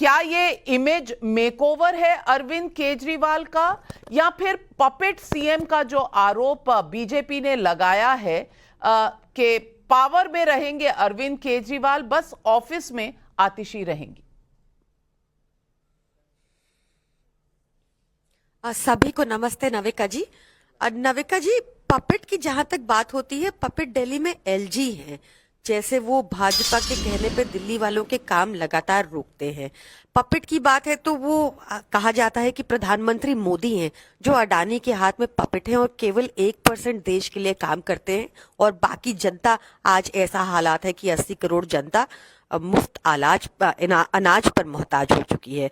क्या ये image makeover है अरविंद केजरीवाल का, या फिर पपेट सीएम का जो आरोप बीजेपी ने लगाया है कि पावर में रहेंगे अरविंद केजरीवाल, बस ऑफिस में आतिशी रहेंगी? सभी को नमस्ते नविका जी। नविका जी, पपेट की जहां तक बात होती है, पपेट दिल्ली में एलजी हैं। जैसे वो भाजपा के कहने पे दिल्ली वालों के काम लगातार रोकते हैं। पपेट की बात है तो वो कहा जाता है कि प्रधानमंत्री मोदी हैं जो अडानी के हाथ में पपेट हैं और केवल 1% देश के लिए काम करते हैं, और बाकी जनता आज ऐसा हालात है कि 80 करोड़ जनता मुफ्त अनाज पर मोहताज हो चुकी है।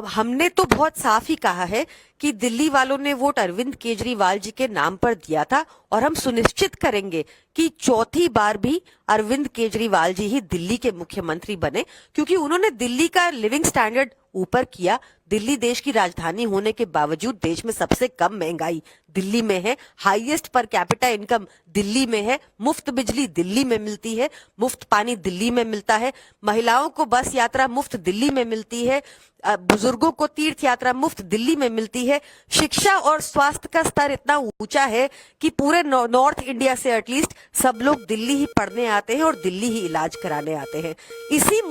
हमने तो बहुत साफ ही कहा है कि दिल्ली वालों ने वोट अरविंद केजरीवाल जी के नाम पर दिया था, और हम सुनिश्चित करेंगे कि चौथी बार भी अरविंद केजरीवाल जी ही दिल्ली के मुख्यमंत्री बने, क्योंकि उन्होंने दिल्ली का लिविंग स्टैंडर्ड ऊपर किया। दिल्ली देश की राजधानी होने के बावजूद देश में सबसे कम महंगाई दिल्ली में है, highest per capita income Delhi में है, मुफ्त बिजली दिल्ली में मिलती है, मुफ्त पानी दिल्ली में मिलता है, महिलाओं को बस यात्रा मुफ्त दिल्ली में मिलती है, बुजुर्गों को तीर्थ यात्रा मुफ्त दिल्ली में मिलती है। शिक्षा और स्वास्थ्य का स्तर इतना ऊंचा है कि पूरे नॉर्थ इंडिया से एटलीस्ट सब लोग दिल्ली ही पढ़ने आते हैं और दिल्ली ही इलाज कराने आते हैं। इसी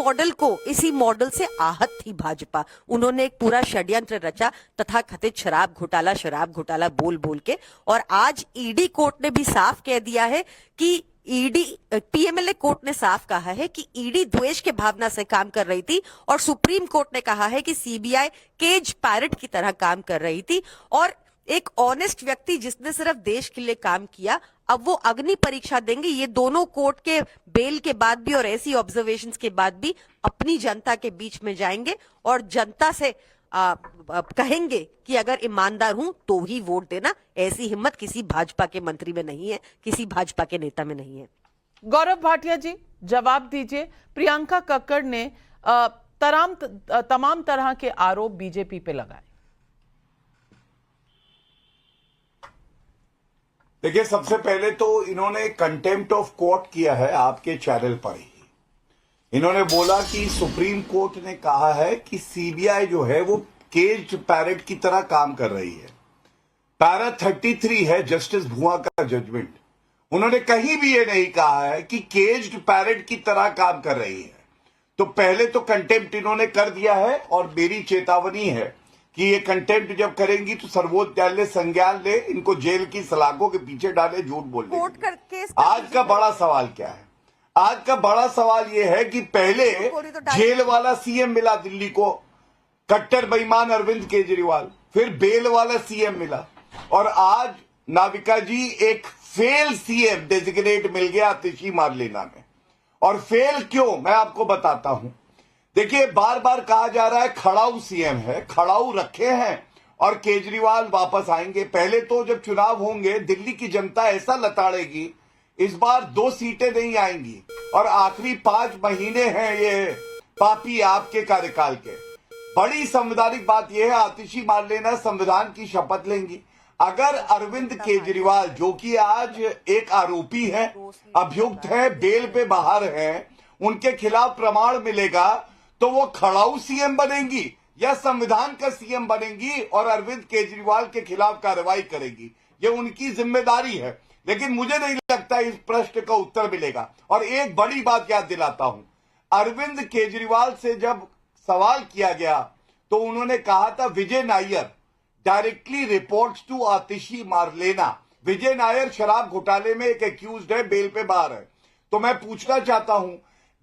मॉडल से आहत थी भाजपा। उन्होंने एक पूरा षड्यंत्र रचा, तथा कथित शराब घोटाला बोल बोल के, और आज ईडी कोर्ट ने भी साफ कह दिया है कि पीएमएलए कोर्ट ने साफ कहा है कि ईडी द्वेष के भावना से काम कर रही थी, और सुप्रीम कोर्ट ने कहा है कि सीबीआई केज पैरट की तरह काम कर रही थी। और एक ऑनेस्ट व्यक्ति जिसने सिर्फ देश के लिए काम किया, अब वो अग्नि परीक्षा देंगे। ये दोनों कोर्ट के बेल के बाद भी और ऐसी ऑब्जर्वेशंस के बाद भी अपनी जनता के बीच में जाएंगे और जनता से कहेंगे कि अगर ईमानदार हूं तो ही वोट देना। ऐसी हिम्मत किसी भाजपा के मंत्री में नहीं है, किसी भाजपा के नेता में नहीं है। गौरव भाटिया जी, जवाब दीजिए। प्रियंका कक्कड़ ने तमाम तरह के आरोप बीजेपी पे लगाए। देखिए, सबसे पहले तो इन्होंने कंटेम्प्ट ऑफ कोर्ट किया है आपके चैनल पर ही। इन्होंने बोला कि सुप्रीम कोर्ट ने कहा है कि सीबीआई जो है वो केज पैरेट की तरह काम कर रही है। पैरा 33 है जस्टिस भुआ का जजमेंट। उन्होंने कहीं भी ये नहीं कहा है कि केज्ड पैरेट की तरह काम कर रही है। तो पहले तो कंटेम्प्ट इन्होंने कर दिया है, और मेरी चेतावनी है कि ये कंटेम्प्ट जब करेंगी तो सर्वोच्च न्यायालय संज्ञान ले, इनको जेल की सलाखों के पीछे डाले, झूठ बोलने। आज का बड़ा सवाल क्या है? आज का बड़ा सवाल यह है कि पहले जेल वाला सीएम मिला दिल्ली को, कट्टर बेईमान अरविंद केजरीवाल, फिर बेल वाला सीएम मिला, और आज नाविका जी एक फेल सीएम डेजिग्नेट मिल गया आतिशी मारलेना में। और फेल क्यों, मैं आपको बताता हूं। देखिए, बार बार कहा जा रहा है खड़ाऊ सीएम है, खड़ाऊ रखे हैं और केजरीवाल वापस आएंगे। पहले तो जब चुनाव होंगे दिल्ली की जनता ऐसा लताड़ेगी, इस बार 2 सीटें नहीं आएंगी, और आखिरी 5 महीने हैं ये पापी आपके कार्यकाल के। बड़ी संवैधानिक बात यह है, आतिशी मारलेना संविधान की शपथ लेंगी। अगर अरविंद केजरीवाल, जो कि आज एक आरोपी है, अभियुक्त है, बेल पे बाहर है, उनके खिलाफ प्रमाण मिलेगा, तो वो खड़ाऊ सीएम बनेंगी या संविधान का सीएम बनेंगी और अरविंद केजरीवाल के खिलाफ कार्रवाई करेगी। ये उनकी जिम्मेदारी है, लेकिन मुझे नहीं लगता इस प्रश्न का उत्तर मिलेगा। और एक बड़ी बात याद दिलाता हूं, अरविंद केजरीवाल से जब सवाल किया गया तो उन्होंने कहा था विजय नायर डायरेक्टली रिपोर्ट्स टू आतिशी मारलेना। विजय नायर शराब घोटाले में एक एक्यूज्ड है, बेल पे बाहर है। तो मैं पूछना चाहता हूं,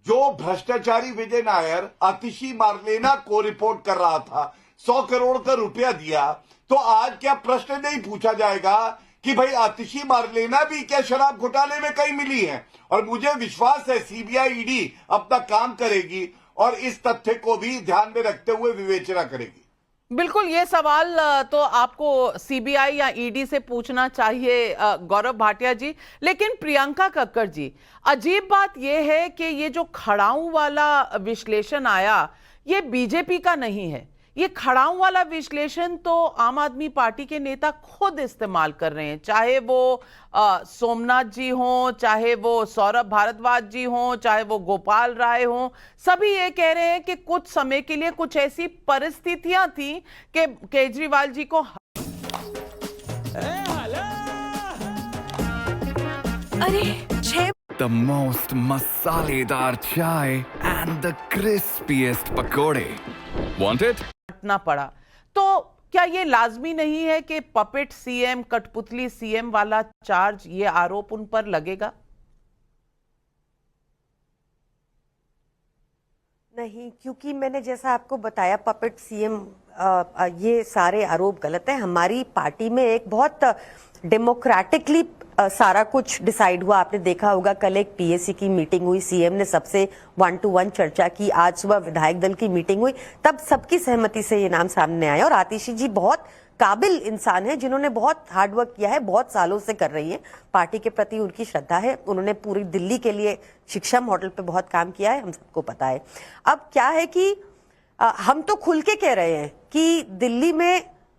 जो भ्रष्टाचारी विजय नायर आतिशी मारलेना को रिपोर्ट कर रहा था, 100 करोड़ का रुपया दिया, तो आज क्या प्रश्न नहीं पूछा जाएगा कि भाई आतिशी मारलेना भी क्या शराब घोटाले में कहीं मिली है? और मुझे विश्वास है सीबीआई ईडी अपना काम करेगी और इस तथ्य को भी ध्यान में रखते हुए विवेचना करेगी। बिल्कुल, ये सवाल तो आपको सीबीआई या ईडी से पूछना चाहिए गौरव भाटिया जी। लेकिन प्रियंका कक्कड़ जी, अजीब बात यह है कि ये जो खड़ाऊ वाला विश्लेषण आया, ये बीजेपी का नहीं है, ये खड़ाऊ वाला विश्लेषण तो आम आदमी पार्टी के नेता खुद इस्तेमाल कर रहे हैं, चाहे वो सोमनाथ जी हों, चाहे वो सौरभ भारद्वाज जी हों, चाहे वो गोपाल राय हों, सभी ये कह रहे हैं कि कुछ समय के लिए कुछ ऐसी परिस्थितियां थी कि केजरीवाल जी को The most masaledar chai and the crispiest pakode. Want it? हटना पड़ा। तो क्या ये लाजमी नहीं है कि पपेट सीएम, कठपुतली सीएम वाला चार्ज, ये आरोप उन पर लगेगा? नहीं, क्योंकि मैंने जैसा आपको बताया पपेट सीएम, ये सारे आरोप गलत है। हमारी पार्टी में एक बहुत डेमोक्रेटिकली सारा कुछ डिसाइड हुआ। आपने देखा होगा कल एक पीएसी की मीटिंग हुई, सीएम ने सबसे 1-to-1 चर्चा की, आज सुबह विधायक दल की मीटिंग हुई, तब सबकी सहमति से ये नाम सामने आया। और आतिशी जी बहुत काबिल इंसान है, जिन्होंने बहुत हार्डवर्क किया है, बहुत सालों से कर रही है, पार्टी के प्रति उनकी श्रद्धा है। उन्होंने पूरी दिल्ली के लिए शिक्षा मॉडल पे बहुत काम किया है, हम सबको पता है। अब क्या है कि हम तो खुल के कह रहे हैं कि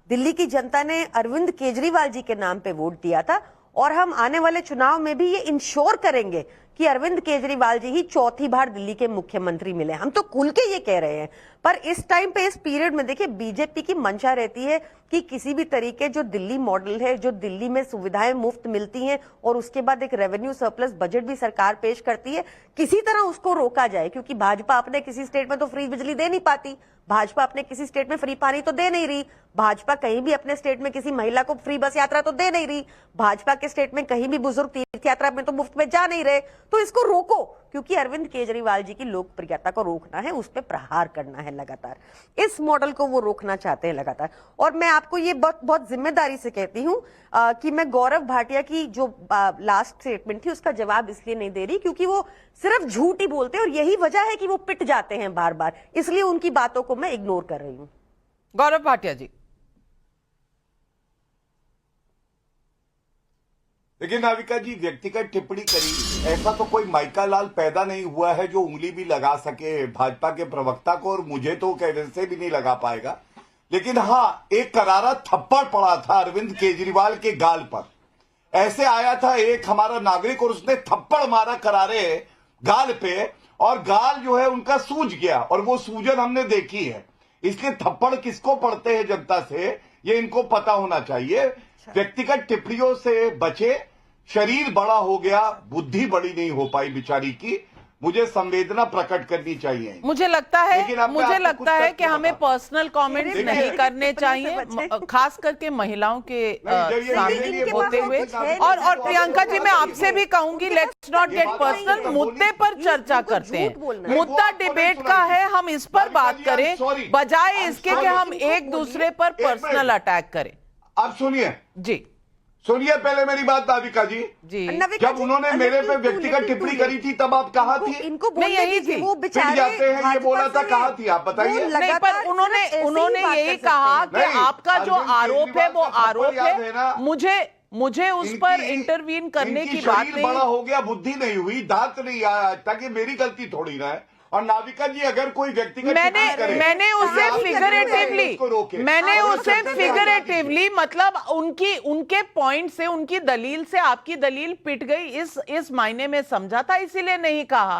दिल्ली की जनता ने अरविंद केजरीवाल जी के नाम पे वोट दिया था, और हम आने वाले चुनाव में भी ये इंश्योर करेंगे कि अरविंद केजरीवाल जी ही चौथी बार दिल्ली के मुख्यमंत्री मिले। हम तो खुल के ये कह रहे हैं। पर इस टाइम पे, इस पीरियड में देखिए, बीजेपी की मंशा रहती है कि किसी भी तरीके जो दिल्ली मॉडल है, जो दिल्ली में सुविधाएं मुफ्त मिलती हैं और उसके बाद एक रेवेन्यू सरप्लस बजट भी सरकार पेश करती है, किसी तरह उसको रोका जाए। क्योंकि भाजपा अपने किसी स्टेट में तो फ्री बिजली दे नहीं पाती, भाजपा अपने किसी स्टेट में फ्री पानी तो दे नहीं रही, भाजपा कहीं भी अपने स्टेट में किसी महिला को फ्री बस यात्रा तो दे नहीं रही, भाजपा के स्टेट में कहीं भी बुजुर्ग तीर्थ यात्रा में तो मुफ्त में जा नहीं रहे। तो इसको रोको, क्योंकि अरविंद केजरीवाल जी की लोकप्रियता को रोकना है, उस पर प्रहार करना है लगातार। इस मॉडल को वो रोकना चाहते हैं लगातार। और मैं आपको ये बहुत जिम्मेदारी से कहती हूँ कि मैं गौरव भाटिया की जो लास्ट स्टेटमेंट थी उसका जवाब इसलिए नहीं दे रही क्योंकि वो सिर्फ झूठ ही बोलते हैं, और यही वजह है कि वो पिट जाते हैं बार बार, इसलिए उनकी बातों को मैं इग्नोर कर रही हूँ। गौरव भाटिया जी। लेकिन नाविका जी, व्यक्तिगत टिप्पणी करी, ऐसा तो कोई माइका लाल पैदा नहीं हुआ है जो उंगली भी लगा सके भाजपा के प्रवक्ता को, और मुझे तो कहने से भी नहीं लगा पाएगा। लेकिन हाँ, एक करारा थप्पड़ पड़ा था अरविंद केजरीवाल के गाल पर। ऐसे आया था एक हमारा नागरिक और उसने थप्पड़ मारा करारे गाल पे, और गाल जो है उनका सूज गया, और वो सूजन हमने देखी है। इसलिए थप्पड़ किसको पड़ते हैं जनता से, ये इनको पता होना चाहिए। व्यक्तिगत टिप्पणियों से बचे। शरीर बड़ा हो गया, बुद्धि बड़ी नहीं हो पाई बेचारी की। मुझे संवेदना प्रकट करनी चाहिए। मुझे लगता है कि हमें पर्सनल कमेंट्स नहीं करने चाहिए, खास करके महिलाओं के सामने होते हुए। और प्रियंका जी, मैं आपसे भी कहूंगी, लेट्स नॉट गेट पर्सनल, मुद्दे पर चर्चा करते हैं। मुद्दा डिबेट का है, हम इस पर बात करें बजाय इसके कि हम एक दूसरे पर पर्सनल अटैक करें। अब सुनिए जी, सुनिए पहले मेरी बात नाविका जी। जब उन्होंने मेरे पे व्यक्तिगत टिप्पणी करी थी तब आप कहाँ थी? इनको नहीं, यही थी, वो बेचारे जाते हैं ये बोला था, कहाँ थी आप बताइए? नहीं, पर उन्होंने यही कहा कि आपका जो आरोप है वो आरोप है, मुझे उस पर इंटरवीन करने की बात नहीं। बड़ा हो गया, बुद्धि नहीं हुई, दांत नहीं आया, ताकि मेरी गलती थोड़ी ना है। और नाविका जी, अगर कोई व्यक्तिगत मैंने उसे फिगरेटिवली मतलब उनके पॉइंट से, उनकी दलील से आपकी दलील पिट गई, इस मायने में समझा था, इसीलिए नहीं कहा।